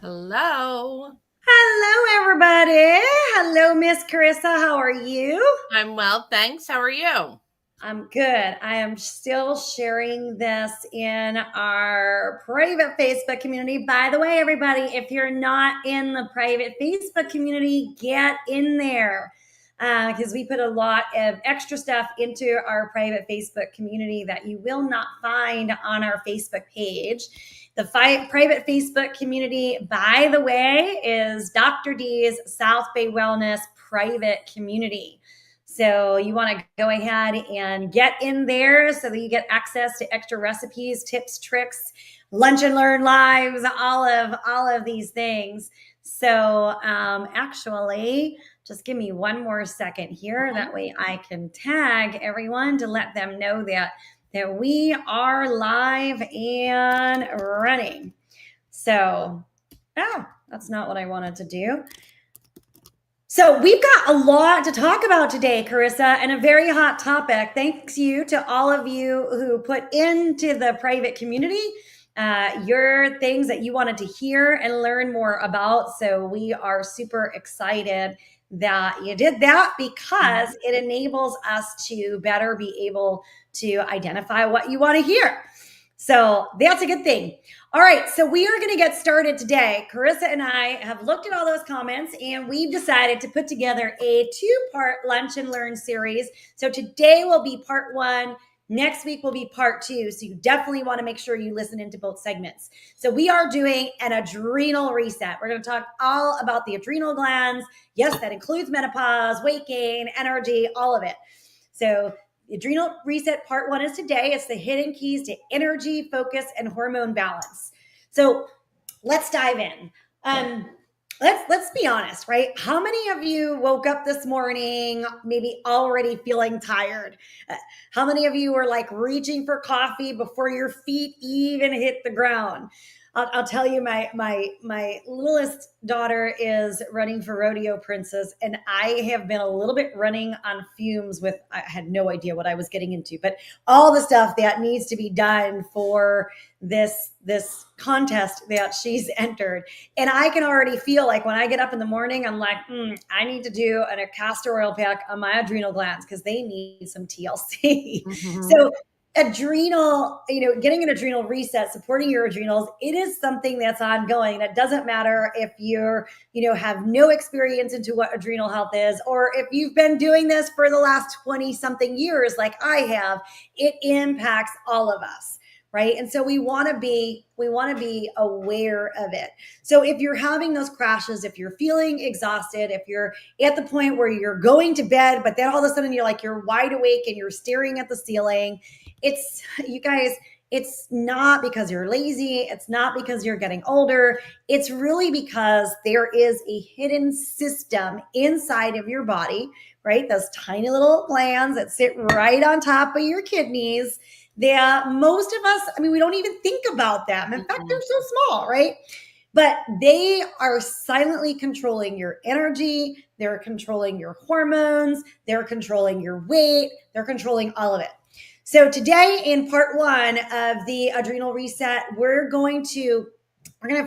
Hello. Hello, everybody. Hello, Miss Carissa. How are you? I'm well, thanks. How are you? I'm good. I am still sharing this in our private Facebook community. By the way, everybody, if you're not in the private Facebook community, get in there because we put a lot of extra stuff into our private Facebook community that you will not find on our Facebook page. The private Facebook community, by the way, is Dr. D's South Bay Wellness private community. So you want to go ahead and get in there so that you get access to extra recipes, tips, tricks, lunch and learn lives, all of these things. So actually, just give me one more second here. That way I can tag everyone to let them know that we are live and running. So, that's not what I wanted to do. So we've got a lot to talk about today, Carissa, and a very hot topic. Thanks you to all of you who put into the private community your things that you wanted to hear and learn more about. So we are super excited that you did that because it enables us to better be able to identify what you want to hear. So that's a good thing. All right, so we are going to get started today. Carissa and I have looked at all those comments and we've decided to put together a two-part Lunch and Learn series. So today will be part one. Next week will be part two. So you definitely want to make sure you listen into both segments. So we are doing an adrenal reset. We're going to talk all about the adrenal glands. Yes, that includes menopause, weight gain, energy, all of it. So Adrenal Reset Part 1 is today. It's the hidden keys to energy, focus, and hormone balance. So let's dive in. Let's be honest, right? How many of you woke up this morning maybe already feeling tired? How many of you were like reaching for coffee before your feet even hit the ground? I'll tell you, my littlest daughter is running for rodeo princess, and I have been a little bit running on fumes with, I had no idea what I was getting into, but all the stuff that needs to be done for this contest that she's entered. And I can already feel like when I get up in the morning, I'm like, I need to do a castor oil pack on my adrenal glands because they need some TLC. So adrenal, getting an adrenal reset, supporting your adrenals, it is something that's ongoing. It doesn't matter if you're, have no experience into what adrenal health is, or if you've been doing this for the last 20 something years, like I have, it impacts all of us. Right. And so we want to be aware of it. So if you're having those crashes, if you're feeling exhausted, if you're at the point where you're going to bed, but then all of a sudden you're wide awake and you're staring at the ceiling, it's not because you're lazy. It's not because you're getting older. It's really because there is a hidden system inside of your body, right? Those tiny little glands that sit right on top of your kidneys that most of us, we don't even think about them. In fact, they're so small, right? But they are silently controlling your energy. They're controlling your hormones. They're controlling your weight. They're controlling all of it. So today in part one of the adrenal reset, we're going to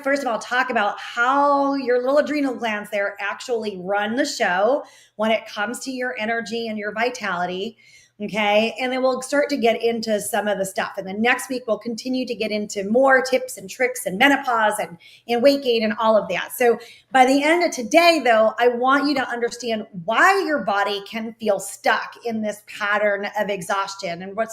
first of all talk about how your little adrenal glands there actually run the show when it comes to your energy and your vitality. Okay. And then we'll start to get into some of the stuff. And then next week, we'll continue to get into more tips and tricks and menopause and weight gain and all of that. So by the end of today, though, I want you to understand why your body can feel stuck in this pattern of exhaustion and what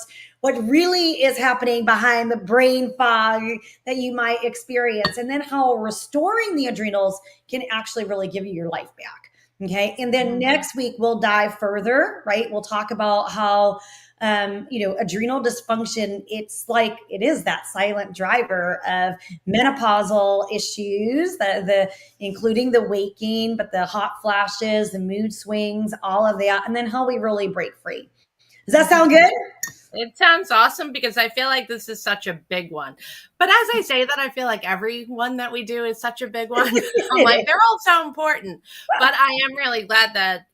really is happening behind the brain fog that you might experience, and then how restoring the adrenals can actually really give you your life back. Okay. And then next week we'll dive further, right? We'll talk about how, adrenal dysfunction, it is that silent driver of menopausal issues, including the weight gain, but the hot flashes, the mood swings, all of that. And then how we really break free. Does that sound good? It sounds awesome because I feel like this is such a big one. But as I say that, I feel like every one that we do is such a big one. I'm like, they're all so important. But I am really glad that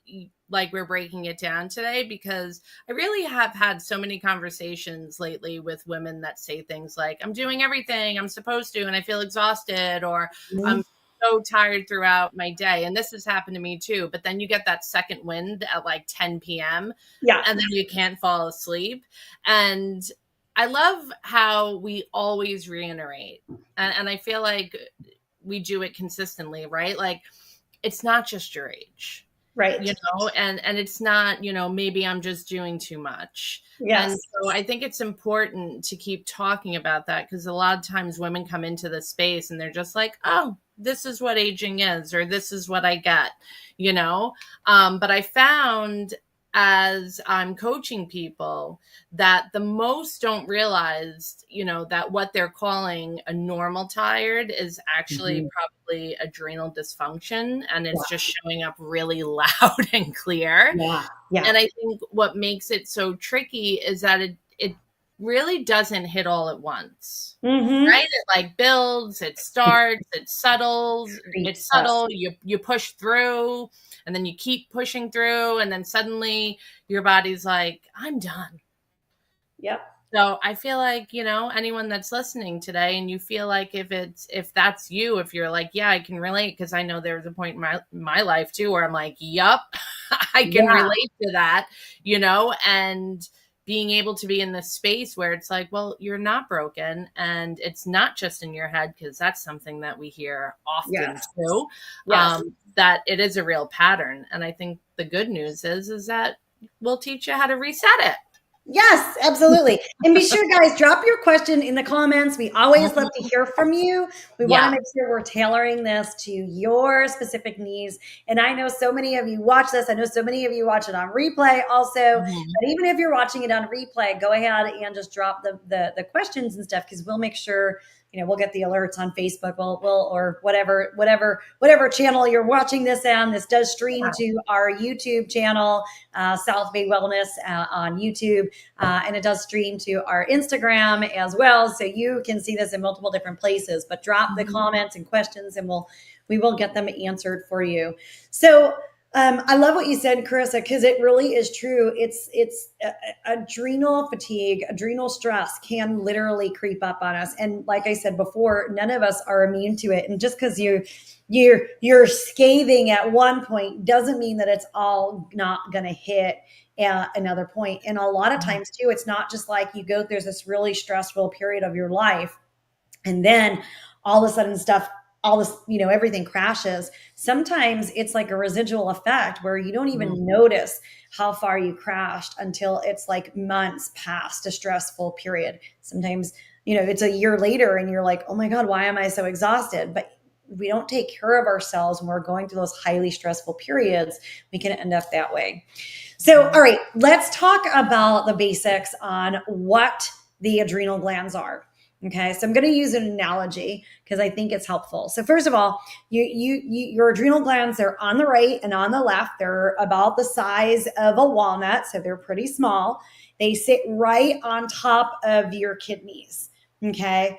we're breaking it down today, because I really have had so many conversations lately with women that say things like, I'm doing everything I'm supposed to and I feel exhausted, or I'm so tired throughout my day. And this has happened to me too. But then you get that second wind at like 10 p.m. Yeah. and then you can't fall asleep. And I love how we always reiterate. And I feel like we do it consistently, right? Like it's not just your age, Right. and it's not, maybe I'm just doing too much. And Yes. so I think it's important to keep talking about that, because a lot of times women come into the space and they're just like, oh, this is what aging is, or this is what I get, but I found, as I'm coaching people, that the most don't realize, that what they're calling a normal tired is actually probably adrenal dysfunction, and it's just showing up really loud and clear. Yeah. Yeah. And I think what makes it so tricky is that it really doesn't hit all at once. Right? It like builds, it starts, it's subtle, you push through, and then you keep pushing through, and then suddenly your body's like, I'm done. Yep. So I feel like, anyone that's listening today, and you feel like if that's you, if you're like, yeah, I can relate, because I know there was a point in my life too where I'm like, yup, I can relate to that, and being able to be in this space where it's like, well, you're not broken, and it's not just in your head, because that's something that we hear often too, that it is a real pattern. And I think the good news is that we'll teach you how to reset it. Yes, absolutely. And be sure, guys, drop your question in the comments. We always love to hear from you. We want to make sure we're tailoring this to your specific needs. And I know so many of you watch this. I know so many of you watch it on replay also. But even if you're watching it on replay, go ahead and just drop the questions and stuff, because we'll make sure, we'll get the alerts on Facebook, or whatever channel you're watching this on. This does stream to our YouTube channel, South Bay Wellness on YouTube, and it does stream to our Instagram as well. So you can see this in multiple different places. But drop the comments and questions, and we will get them answered for you. So I love what you said, Carissa, because it really is true. It's adrenal fatigue, adrenal stress can literally creep up on us. And like I said before, none of us are immune to it. And just because you're scathing at one point doesn't mean that it's all not going to hit at another point. And a lot of times too, it's not just like there's this really stressful period of your life, and then all of a sudden everything crashes. Sometimes it's like a residual effect where you don't even notice how far you crashed until it's like months past a stressful period. Sometimes, it's a year later and you're like, oh my God, why am I so exhausted? But we don't take care of ourselves when we're going through those highly stressful periods. We can end up that way. So, all right, let's talk about the basics on what the adrenal glands are. Okay, so I'm going to use an analogy because I think it's helpful. So first of all, your adrenal glands, they're on the right and on the left. They're about the size of a walnut, so they're pretty small. They sit right on top of your kidneys. Okay,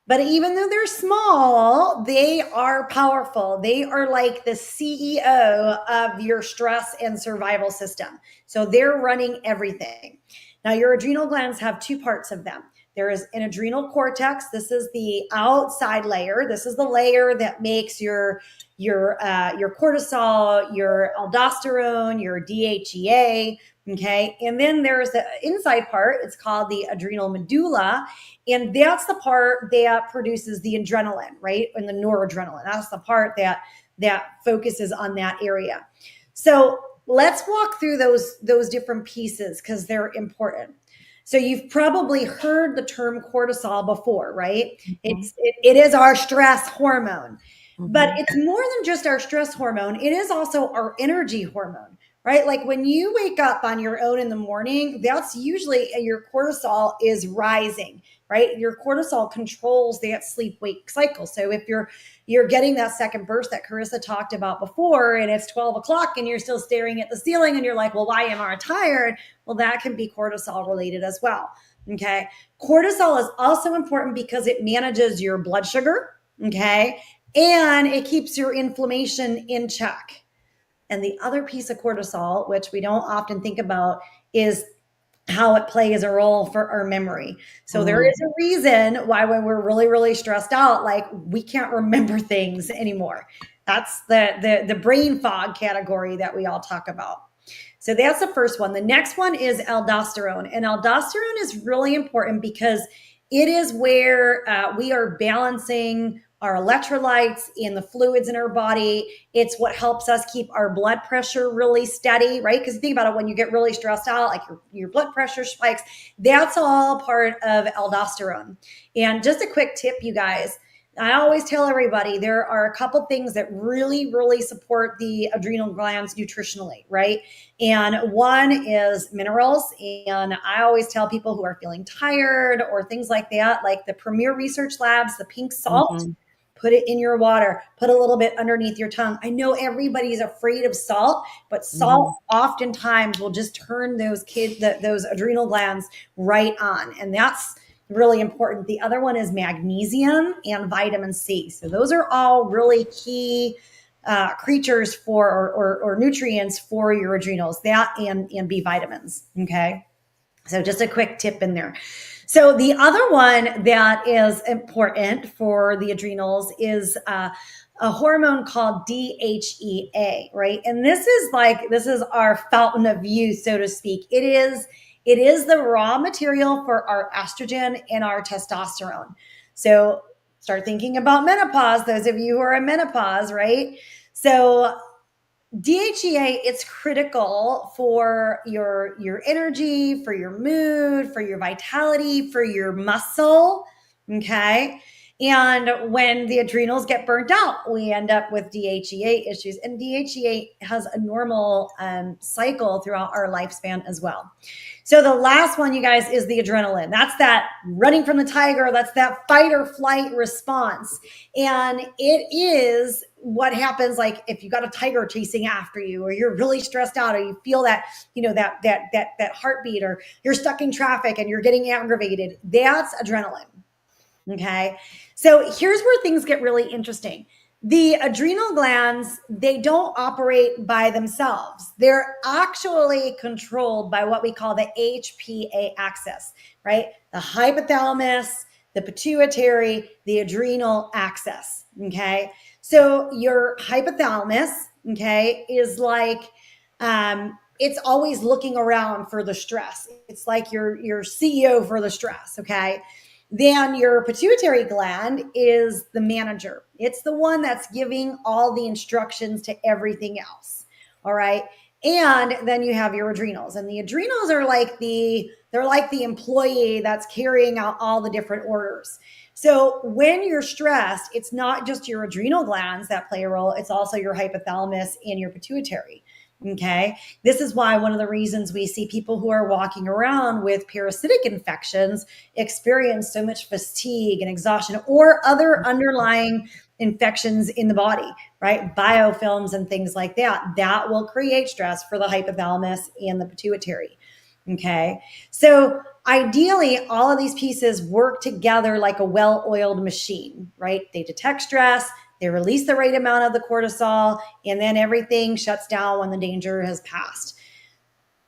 but even though they're small, they are powerful. They are like the CEO of your stress and survival system. So they're running everything. Now, your adrenal glands have two parts of them. There is an adrenal cortex. This is the outside layer. This is the layer that makes your cortisol, your aldosterone, your DHEA. Okay. And then there's the inside part. It's called the adrenal medulla. And that's the part that produces the adrenaline, right? And the noradrenaline. That's the part that focuses on that area. So let's walk through those different pieces because they're important. So you've probably heard the term cortisol before, right? It is our stress hormone, but it's more than just our stress hormone. It is also our energy hormone, right? Like when you wake up on your own in the morning, that's usually your cortisol is rising, right? Your cortisol controls that sleep-wake cycle. So if you're getting that second burst that Carissa talked about before, and it's 12 o'clock and you're still staring at the ceiling and you're like, well, why am I tired? Well, that can be cortisol related as well. Okay. Cortisol is also important because it manages your blood sugar. Okay. And it keeps your inflammation in check. And the other piece of cortisol, which we don't often think about, is how it plays a role for our memory. So there Mm-hmm. is a reason why when we're really, really stressed out, like we can't remember things anymore. That's the brain fog category that we all talk about. So that's the first one. The next one is aldosterone. And aldosterone is really important because it is where we are balancing our electrolytes and the fluids in our body. It's what helps us keep our blood pressure really steady, right? Because think about it, when you get really stressed out, like your blood pressure spikes, that's all part of aldosterone. And just a quick tip, you guys, I always tell everybody there are a couple things that really, really support the adrenal glands nutritionally, right? And one is minerals. And I always tell people who are feeling tired or things like that, like the Premier Research Labs, the pink salt, Mm-hmm. put it in your water, put a little bit underneath your tongue. I know everybody's afraid of salt, but salt Mm-hmm. oftentimes will just turn those adrenal glands right on. And that's really important. The other one is magnesium and vitamin C. So those are all really key creatures for or nutrients for your adrenals, that and B vitamins. Okay. So just a quick tip in there. So the other one that is important for the adrenals is a hormone called DHEA, right? And this is our fountain of youth, so to speak. It is the raw material for our estrogen and our testosterone. So start thinking about menopause, those of you who are in menopause, right? So DHEA, it's critical for your energy, for your mood, for your vitality, for your muscle. Okay. And when the adrenals get burnt out, we end up with DHEA issues. And DHEA has a normal cycle throughout our lifespan as well. So the last one, you guys, is the adrenaline. That's that running from the tiger. That's that fight or flight response. And it is what happens, like if you got a tiger chasing after you, or you're really stressed out, or you feel that, that heartbeat, or you're stuck in traffic and you're getting aggravated. That's adrenaline. Okay. So here's where things get really interesting. The adrenal glands, they don't operate by themselves. They're actually controlled by what we call the HPA axis, right? The hypothalamus, the pituitary, the adrenal axis. Okay. So your hypothalamus, okay, is like, it's always looking around for the stress. It's like your CEO for the stress. Okay. Then your pituitary gland is the manager. It's the one that's giving all the instructions to everything else. All right. And then you have your adrenals. And the adrenals are they're like the employee that's carrying out all the different orders. So when you're stressed, it's not just your adrenal glands that play a role, it's also your hypothalamus and your pituitary. Okay. This is why one of the reasons we see people who are walking around with parasitic infections experience so much fatigue and exhaustion, or other underlying infections in the body, right? Biofilms and things like that. That will create stress for the hypothalamus and the pituitary. Okay. So ideally, all of these pieces work together like a well-oiled machine, right? They detect stress, they release the right amount of the cortisol, and then everything shuts down when the danger has passed.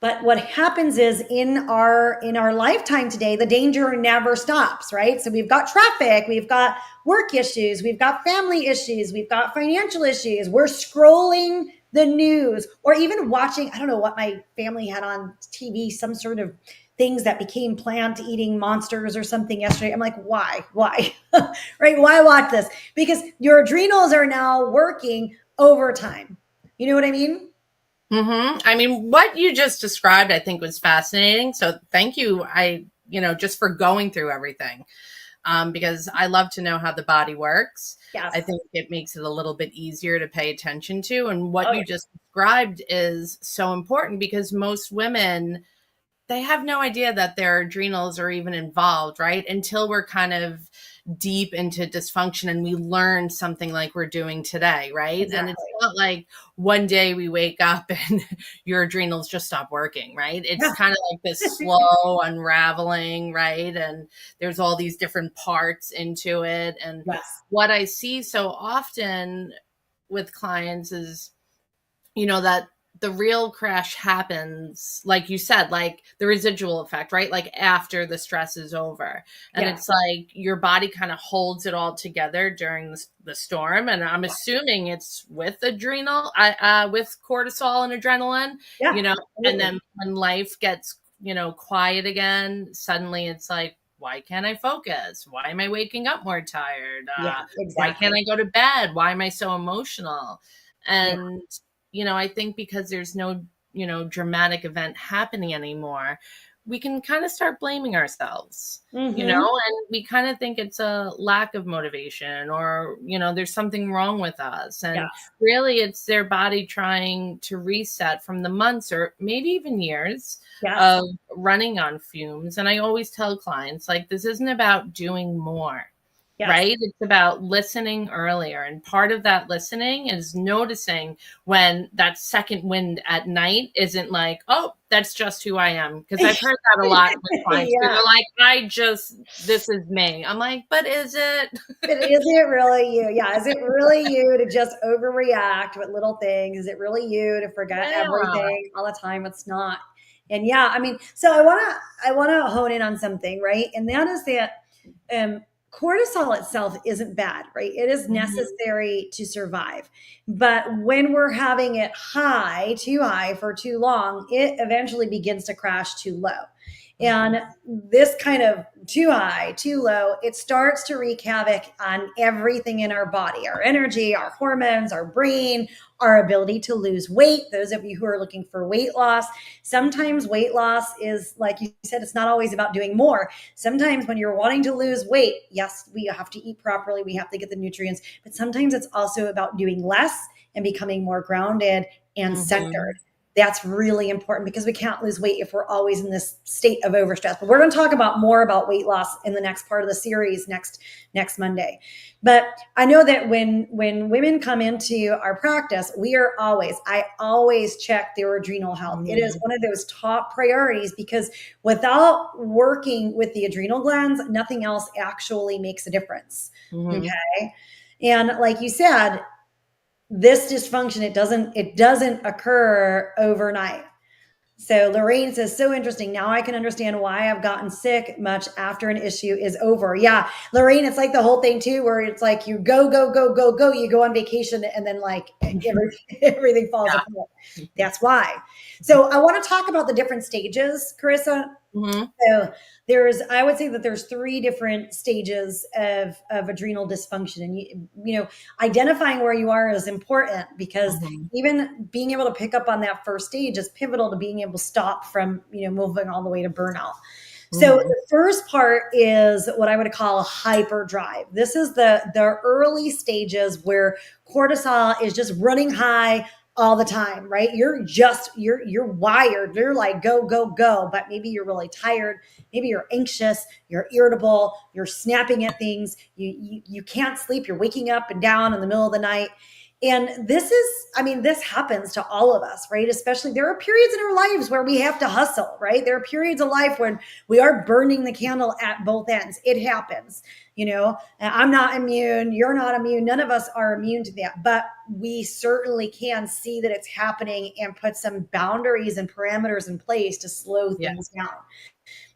But what happens is in our lifetime today, the danger never stops, right? So we've got traffic, we've got work issues, we've got family issues, we've got financial issues. We're scrolling the news, or even watching, I don't know what my family had on TV, some sort of things that became plant eating monsters or something yesterday. I'm like, why? Right? Why watch this? Because your adrenals are now working overtime. You know what I mean? Mm-hmm. I mean, what you just described, I think was fascinating. So thank you. Just for going through everything, because I love to know how the body works. I Yes. think it makes it a little bit easier to pay attention to. And what Oh, you just described is so important because most women, they have no idea that their adrenals are even involved, right? Until we're kind of deep into dysfunction and we learn something like we're doing today, right? And it's exactly. not like one day we wake up and your adrenals just stop working, right? It's Yeah. kind of like this slow unraveling, right? And there's all these different parts into it. And Yes. what I see so often with clients is, that the real crash happens, like you said, like the residual effect, right? Like after the stress is over. And Yeah. it's like your body kind of holds it all together during the storm. And I'm assuming it's with with cortisol and adrenaline, Yeah. you know, and Absolutely. then when life gets, quiet again, suddenly it's like, why can't I focus? Why am I waking up more tired? Yeah. Why can't Exactly. I go to bed? Why am I so emotional? Yeah. And I think because there's no, dramatic event happening anymore, we can kind of start blaming ourselves, Mm-hmm. and we kind of think it's a lack of motivation or, there's something wrong with us. And Yes. really, it's their body trying to reset from the months or maybe even years Yes. of running on fumes. And I always tell clients, like, this isn't about doing more. Yes. Right? It's about listening earlier. And part of that listening is noticing when that second wind at night isn't like, oh, that's just who I am. Because I've heard that a lot with clients too. Yeah. They're like, this is me. I'm like, but is it? But is it really you? Yeah. Is it really you to just overreact with little things? Is it really you to forget Yeah. everything all the time? It's not. And yeah, I mean, so I wanna hone in on something, right? And that is that um cortisol itself isn't bad, right? It is Mhm. necessary to survive. But when we're having it high, too high for too long, it eventually begins to crash too low. Mhm. And this kind of too high, too low, it starts to wreak havoc on everything in our body, our energy, our hormones, our brain, our ability to lose weight. Those of you who are looking for weight loss, sometimes weight loss is, like you said, it's not always about doing more. Sometimes when you're wanting to lose weight, yes, we have to eat properly, we have to get the nutrients, but sometimes it's also about doing less and becoming more grounded and centered. Mhm. That's really important because we can't lose weight if we're always in this state of overstress. But we're going to talk about more about weight loss in the next part of the series next Monday. But I know that when women come into our practice, I always check their adrenal health. It is Mhm. one of those top priorities because without working with the adrenal glands, nothing else actually makes a difference. Mhm. Okay. And like you said, this dysfunction, it doesn't occur overnight. So Lorraine says, so interesting. Now I can understand why I've gotten sick much after an issue is over. Yeah, Lorraine, it's like the whole thing too, where it's like you go, go, go, go, go. You go on vacation and then like everything falls Yeah. apart. That's why. So I want to talk about the different stages, Carissa. Mhm. So I would say that there's three different stages of adrenal dysfunction. And, identifying where you are is important because Mhm. even being able to pick up on that first stage is pivotal to being able to stop from, moving all the way to burnout. So Mhm. the first part is what I would call hyperdrive. This is the early stages where cortisol is just running high all the time, right? You're wired. You're like go go go, but maybe you're really tired. Maybe you're anxious. You're irritable. You're snapping at things. You can't sleep. You're waking up and down in the middle of the night. And this happens to all of us, right? Especially there are periods in our lives where we have to hustle, right? There are periods of life when we are burning the candle at both ends. It happens, I'm not immune. You're not immune. None of us are immune to that, but we certainly can see that it's happening and put some boundaries and parameters in place to slow Yeah. things down.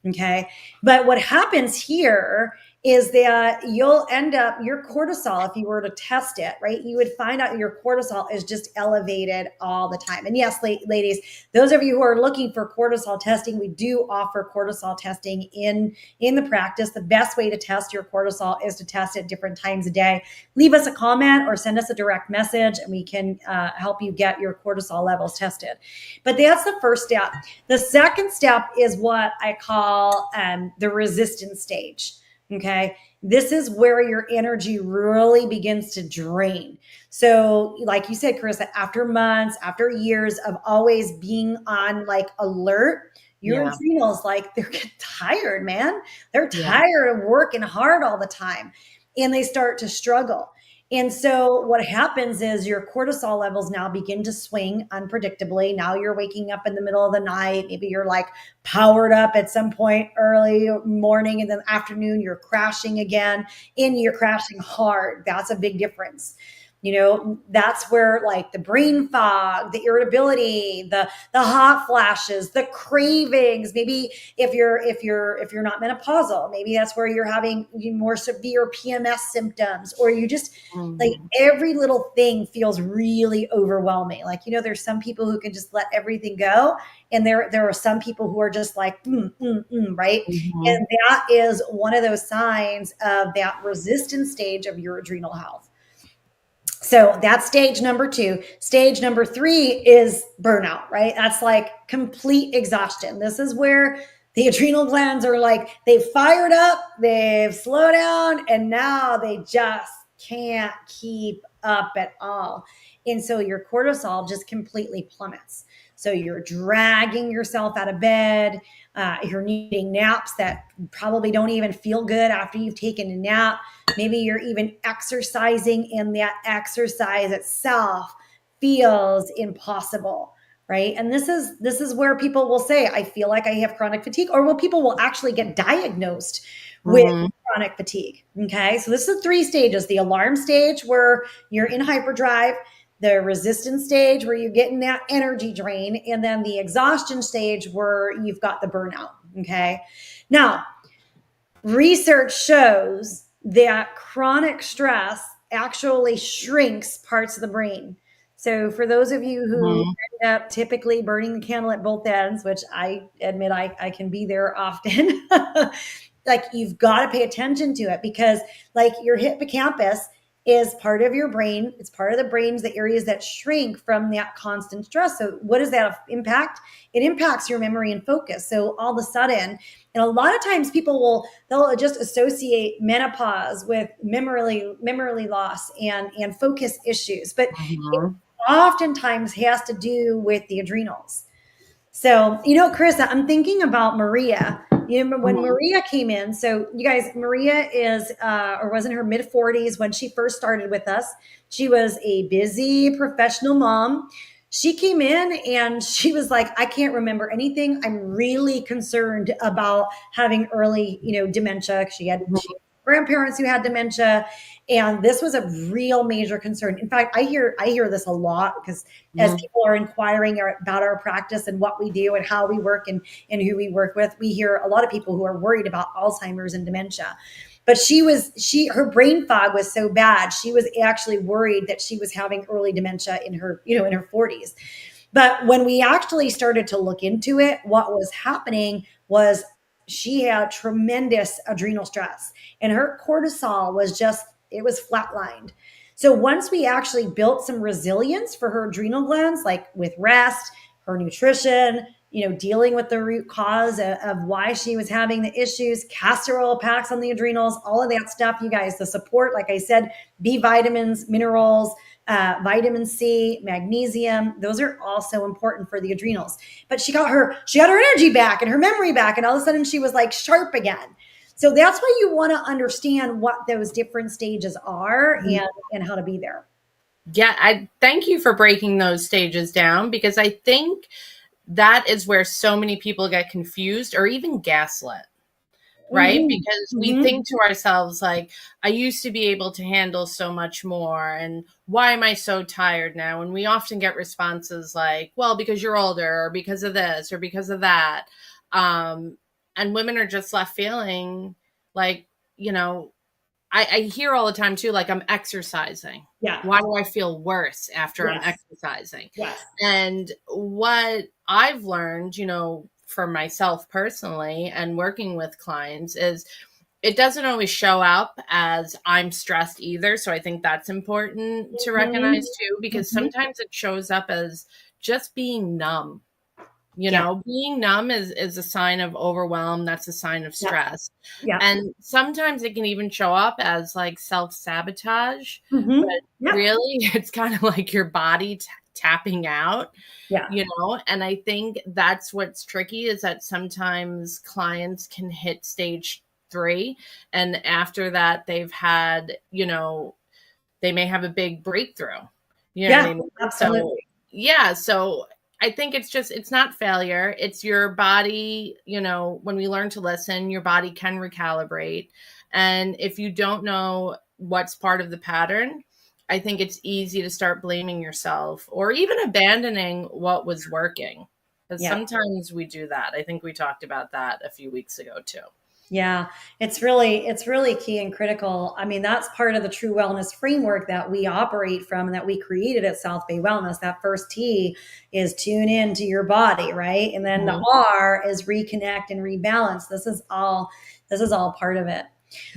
Okay. But what happens here is that you'll end up, your cortisol, if you were to test it, right, you would find out your cortisol is just elevated all the time. And yes, ladies, those of you who are looking for cortisol testing, we do offer cortisol testing in the practice. The best way to test your cortisol is to test it different times a day. Leave us a comment or send us a direct message and we can help you get your cortisol levels tested. But that's the first step. The second step is what I call the resistance stage. Okay. This is where your energy really begins to drain. So, like you said, Carissa, after months, after years of always being on like alert, your Yeah. adrenals, like they're getting tired, man. They're Yeah. tired of working hard all the time and they start to struggle. And so what happens is your cortisol levels now begin to swing unpredictably. Now you're waking up in the middle of the night. Maybe you're like powered up at some point early morning and then afternoon you're crashing again and you're crashing hard. That's a big difference. That's where like the brain fog, the irritability, the hot flashes, the cravings. Maybe if you're not menopausal, maybe that's where you're having more severe PMS symptoms, or you just like every little thing feels really overwhelming. Like, there's some people who can just let everything go. And there are some people who are just like, right? And that is one of those signs of that resistance stage of your adrenal health. So that's stage number 2. Stage number 3 is burnout, right? That's like complete exhaustion. This is where the adrenal glands are like, they've fired up, they've slowed down, and now they just can't keep up at all. And so your cortisol just completely plummets. So you're dragging yourself out of bed. You're needing naps that probably don't even feel good after you've taken a nap. Maybe you're even exercising, and that exercise itself feels impossible, right? And this is where people will say, I feel like I have chronic fatigue, or people will actually get diagnosed with chronic fatigue. Okay. So this is 3 stages: the alarm stage, where you're in hyperdrive; the resistance stage, where you're getting that energy drain; and then the exhaustion stage, where you've got the burnout. Okay. Now, research shows that chronic stress actually shrinks parts of the brain. So for those of you who end up typically burning the candle at both ends, which I admit I can be there often, like, you've got to pay attention to it, because like your hippocampus is part of your brain. It's part of the brain's the areas that shrink from that constant stress. So what does that impact? It impacts your memory and focus. So all of a sudden, and a lot of times they'll just associate menopause with memory loss and focus issues, but it oftentimes has to do with the adrenals. So, Chris, I'm thinking about Maria. When Maria came in, so you guys, Maria is, or was in her mid 40s when she first started with us. She was a busy professional mom. She came in and she was like, I can't remember anything. I'm really concerned about having early, dementia. She had grandparents who had dementia, and this was a real major concern. In fact, I hear this a lot, because as people are inquiring about our practice and what we do and how we work and who we work with, we hear a lot of people who are worried about Alzheimer's and dementia. But her brain fog was so bad, she was actually worried that she was having early dementia in her 40s. But when we actually started to look into it, what was happening was she had tremendous adrenal stress, and her cortisol it was flatlined. So once we actually built some resilience for her adrenal glands, like with rest, her nutrition, dealing with the root cause of why she was having the issues, castor oil packs on the adrenals, all of that stuff, you guys, the support, like I said, B vitamins, minerals, vitamin C, magnesium, those are also important for the adrenals. But she got her energy back and her memory back, and all of a sudden she was like sharp again. So that's why you want to understand what those different stages are and how to be there. Yeah, I thank you for breaking those stages down, because I think that is where so many people get confused or even gaslit. Right? Because we think to ourselves, like, I used to be able to handle so much more, and why am I so tired now? And we often get responses like, well, because you're older, or because of this, or because of that. And women are just left feeling like, I hear all the time too, like, I'm exercising. Yeah. Why do I feel worse after I'm exercising? Yes. And what I've learned, for myself personally and working with clients, is it doesn't always show up as I'm stressed either. So I think that's important to recognize too, because sometimes it shows up as just being numb. Being numb is a sign of overwhelm. That's a sign of stress. Yeah. And sometimes it can even show up as like self-sabotage, but really it's kind of like your body tapping out. And I think that's what's tricky, is that sometimes clients can hit stage 3, and after that they've had, they may have a big breakthrough. You know what I mean? Absolutely. So I think it's not failure. It's your body, when we learn to listen, your body can recalibrate. And if you don't know what's part of the pattern, I think it's easy to start blaming yourself or even abandoning what was working. Because Yeah. sometimes we do that. I think we talked about that a few weeks ago too. Yeah, it's really key and critical. I mean, that's part of the true wellness framework that we operate from and that we created at South Bay Wellness. That first T is tune in to your body, right? And then the R is reconnect and rebalance. This is all part of it.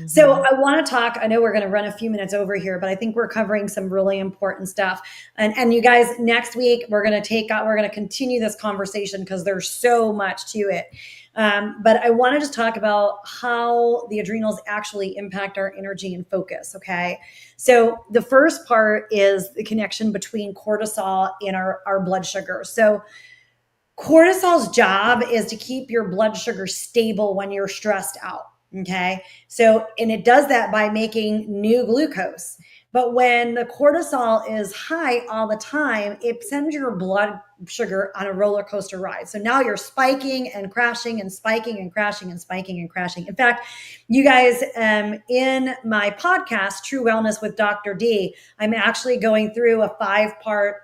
So I want to talk, I know we're going to run a few minutes over here, but I think we're covering some really important stuff. And you guys, next week, we're going to continue this conversation because there's so much to it. But I want to just talk about how the adrenals actually impact our energy and focus. Okay. So the first part is the connection between cortisol and our blood sugar. So cortisol's job is to keep your blood sugar stable when you're stressed out. Okay. So, and it does that by making new glucose. But when the cortisol is high all the time, it sends your blood sugar on a roller coaster ride. So now you're spiking and crashing and spiking and crashing and spiking and crashing. In fact, you guys, in my podcast, True Wellness with Dr. D, I'm actually going through a 5-part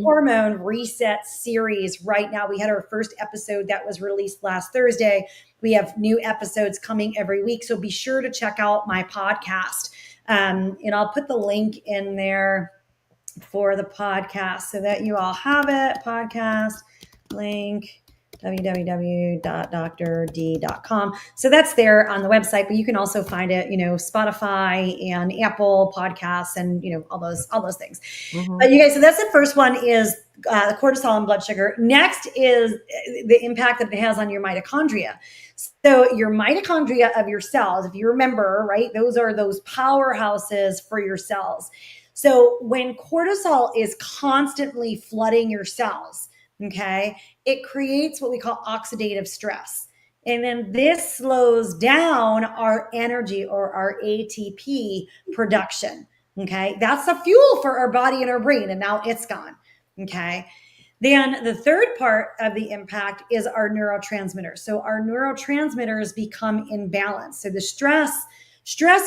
hormone reset series right now. We had our first episode that was released last Thursday. We have new episodes coming every week. So be sure to check out my podcast. And I'll put the link in there for the podcast so that you all have it. Podcast link, www.drd.com. So that's there on the website, but you can also find it, Spotify and Apple Podcasts and, all those things. But you guys, so that's the first one is the cortisol and blood sugar. Next is the impact that it has on your mitochondria. So your mitochondria of your cells, if you remember, right, those are those powerhouses for your cells. So when cortisol is constantly flooding your cells, okay, it creates what we call oxidative stress. And then this slows down our energy or our ATP production. Okay, that's the fuel for our body and our brain. And now it's gone. Okay. Then the third part of the impact is our neurotransmitters. So our neurotransmitters become imbalanced. So the stress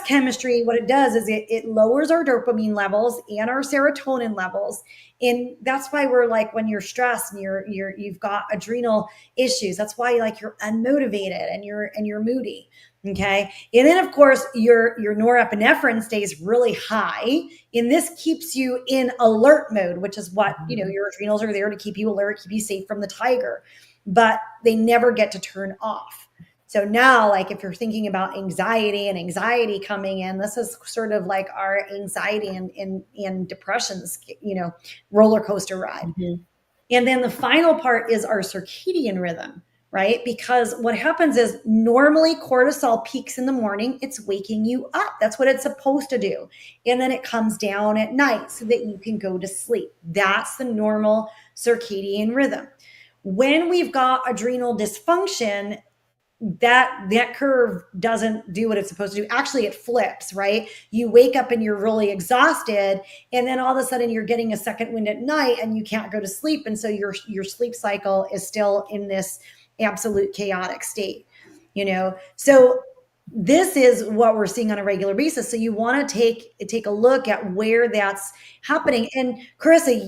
chemistry, what it does is it lowers our dopamine levels and our serotonin levels. And that's why we're like, when you're stressed and you've got adrenal issues, that's why you're unmotivated and you're moody. Okay. And then of course your norepinephrine stays really high, and this keeps you in alert mode, which is what, your adrenals are there to keep you alert, keep you safe from the tiger, but they never get to turn off. So now, if you're thinking about anxiety coming in, this is sort of like our anxiety and depressions, roller coaster ride. And then the final part is our circadian rhythm, right? Because what happens is normally cortisol peaks in the morning. It's waking you up. That's what it's supposed to do. And then it comes down at night so that you can go to sleep. That's the normal circadian rhythm. When we've got adrenal dysfunction, that curve doesn't do what it's supposed to do. Actually, it flips, right? You wake up and you're really exhausted, and then all of a sudden you're getting a second wind at night and you can't go to sleep. And so your sleep cycle is still in this absolute chaotic state, So this is what we're seeing on a regular basis. So you want to take a look at where that's happening. And Carissa,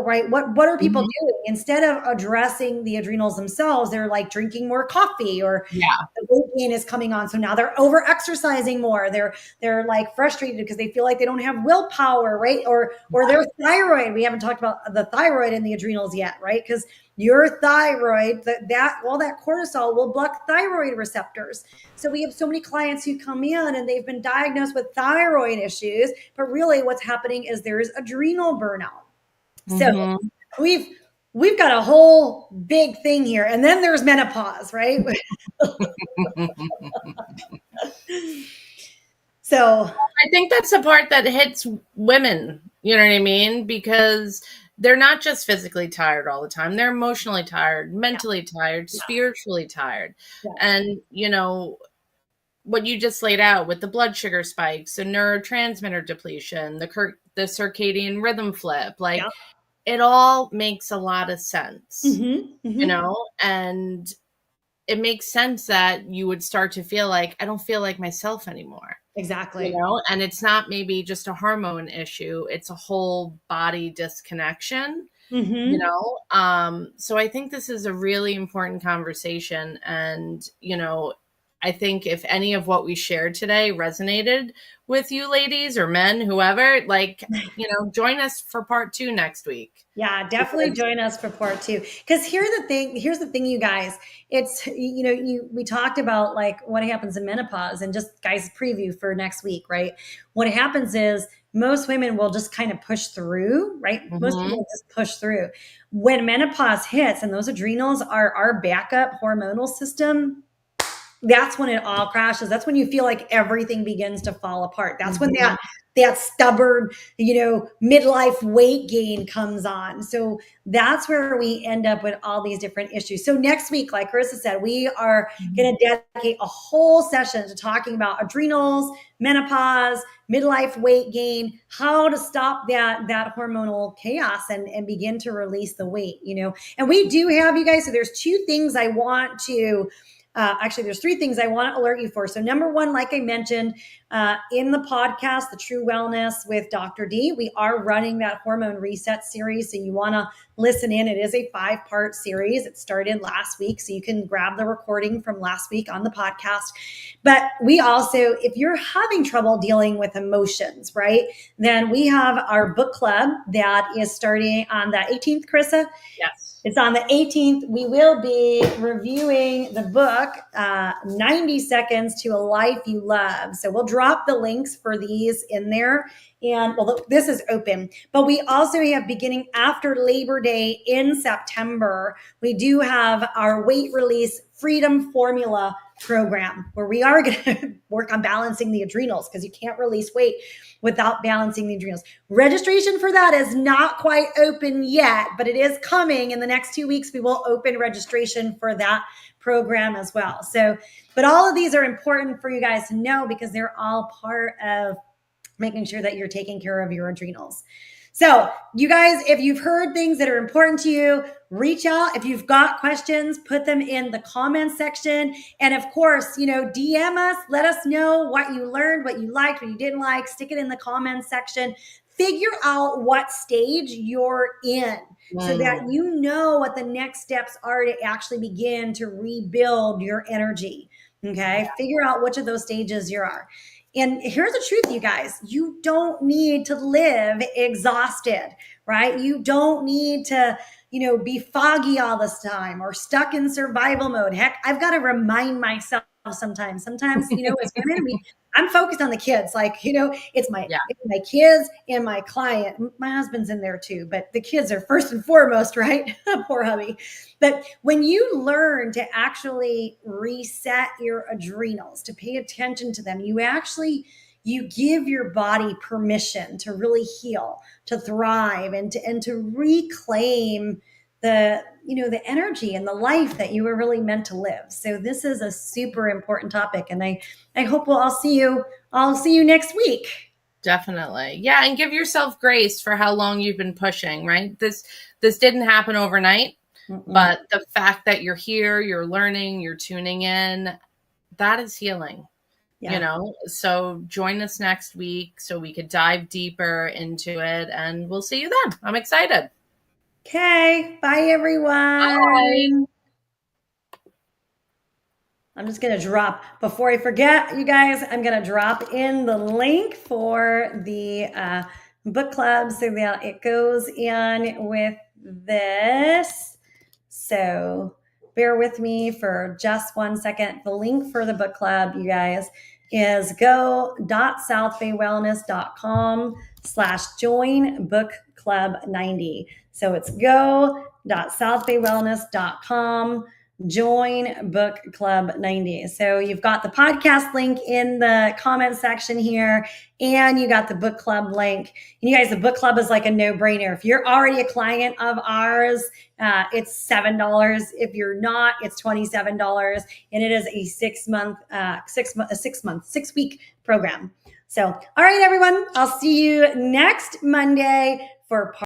right? What are people doing? Instead of addressing the adrenals themselves, they're drinking more coffee, or the weight gain is coming on. So now they're over exercising more. They're frustrated because they feel like they don't have willpower, right? Or their thyroid. We haven't talked about the thyroid and the adrenals yet, right? Because your thyroid, all that cortisol will block thyroid receptors. So we have so many clients who come in and they've been diagnosed with thyroid issues, but really what's happening is there's adrenal burnout. So we've got a whole big thing here. And then there's menopause, right? So I think that's the part that hits women, you know what I mean? Because they're not just physically tired all the time. They're emotionally tired, mentally tired, spiritually tired. And, what you just laid out with the blood sugar spikes, the neurotransmitter depletion, the circadian rhythm flip, it all makes a lot of sense, and it makes sense that you would start to feel like, I don't feel like myself anymore. Exactly. And it's not maybe just a hormone issue, it's a whole body disconnection. Mm-hmm. So I think this is a really important conversation. And, I think if any of what we shared today resonated with you ladies or men, whoever, join us for part 2 next week. Yeah, definitely join us for part 2. Because here's the thing, you guys. It's, we talked about like what happens in menopause, and just guys preview for next week, right? What happens is most women will just kind of push through, right? Most people will just push through. When menopause hits and those adrenals are our backup hormonal system, that's when it all crashes. That's when you feel like everything begins to fall apart. That's when that stubborn, midlife weight gain comes on. So that's where we end up with all these different issues. So next week, like Carissa said, we are going to dedicate a whole session to talking about adrenals, menopause, midlife weight gain, how to stop that hormonal chaos and begin to release the weight, And we do have, you guys, so there's 2 things I want to actually, there's 3 things I want to alert you for. So number 1, like I mentioned, in the podcast, The True Wellness with Dr. D, we are running that Hormone Reset Series. So you want to listen in. It is a 5-part series. It started last week. So you can grab the recording from last week on the podcast. But we also, if you're having trouble dealing with emotions, right, then we have our book club that is starting on the 18th, Carissa. Yes. It's on the 18th. We will be reviewing the book, 90 Seconds to a Life You Love. So we'll drop the links for these in there. And this is open, but we also have, beginning after Labor Day in September, we do have our weight release freedom formula program, where we are going to work on balancing the adrenals, because you can't release weight without balancing the adrenals. Registration for that is not quite open yet, but it is coming. In the next 2 weeks, we will open registration for that program as well. So, but all of these are important for you guys to know, because they're all part of making sure that you're taking care of your adrenals. So you guys, if you've heard things that are important to you, reach out. If you've got questions, put them in the comments section. And of course, DM us, let us know what you learned, what you liked, what you didn't like, stick it in the comments section. Figure out what stage you're in so that you know what the next steps are to actually begin to rebuild your energy. Okay. Figure out which of those stages you are. And here's the truth, you guys, you don't need to live exhausted, right? You don't need to, be foggy all this time or stuck in survival mode. Heck, I've got to remind myself sometimes, as women, I'm focused on the kids. Like, it's my kids and my client. My husband's in there too, but the kids are first and foremost, right? Poor hubby. But when you learn to actually reset your adrenals, to pay attention to them, you give your body permission to really heal, to thrive, and to reclaim the energy and the life that you were really meant to live. So this is a super important topic, and I hope I'll see you next week. Definitely. Yeah. And give yourself grace for how long you've been pushing, right? This didn't happen overnight, but the fact that you're here, you're learning, you're tuning in, that is healing. So join us next week so we could dive deeper into it, and we'll see you then. I'm excited. Okay. Bye, everyone. Bye. I'm just going to drop, before I forget, you guys, I'm going to drop in the link for the book club so that it goes in with this. So bear with me for just 1 second. The link for the book club, you guys, is go.southbaywellness.com/join book club 90. So it's go.southbaywellness.com join book club 90. So you've got the podcast link in the comment section here, and you got the book club link. And you guys, the book club is like a no-brainer. If you're already a client of ours, it's $7. If you're not, it's $27, and it is a 6-week program. So, all right, everyone, I'll see you next Monday for part